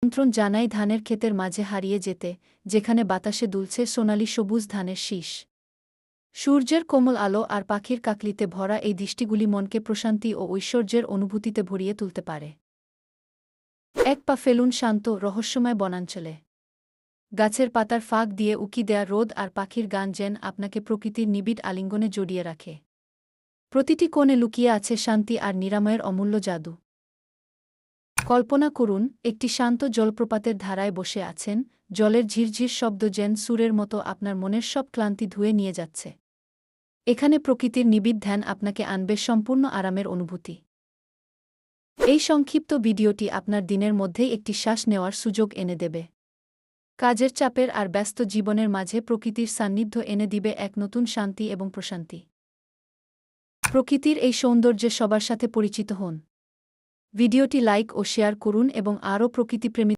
নিমন্ত্রণ জানাই ধানের ক্ষেতের মাঝে হারিয়ে যেতে, যেখানে বাতাসে দুলছে সোনালি সবুজ ধানের শীষ। সূর্যের কোমল আলো আর পাখির কাকলিতে ভরা এই দৃষ্টিগুলি মনকে প্রশান্তি ও ঐশ্বর্যের অনুভূতিতে ভরিয়ে তুলতে পারে। এক পা ফেলুন শান্ত, রহস্যময় বনাঞ্চলে। গাছের পাতার ফাঁক দিয়ে উকি দেয়া রোদ আর পাখির গান যেন আপনাকে প্রকৃতির নিবিড় আলিঙ্গনে জড়িয়ে রাখে। প্রতিটি কোণে লুকিয়ে আছে শান্তি আর নিরাময়ের অমূল্য জাদু। কল্পনা করুন, একটি শান্ত জলপ্রপাতের ধারায় বসে আছেন, জলের ঝিরঝির শব্দ যেন সুরের মতো আপনার মনের সব ক্লান্তি ধুয়ে নিয়ে যাচ্ছে। এখানে প্রকৃতির নিবিড় ধ্যান আপনাকে আনবে সম্পূর্ণ আরামের অনুভূতি। এই সংক্ষিপ্ত ভিডিওটি আপনার দিনের মধ্যেই একটি শ্বাস নেওয়ার সুযোগ এনে দেবে। কাজের চাপের আর ব্যস্ত জীবনের মাঝে প্রকৃতির সান্নিধ্য এনে দিবে এক নতুন শান্তি এবং প্রশান্তি। প্রকৃতির এই সৌন্দর্যে সবার সাথে পরিচিত হন। ভিডিওটি লাইক ও শেয়ার করুন এবং আরও প্রকৃতিপ্রেমী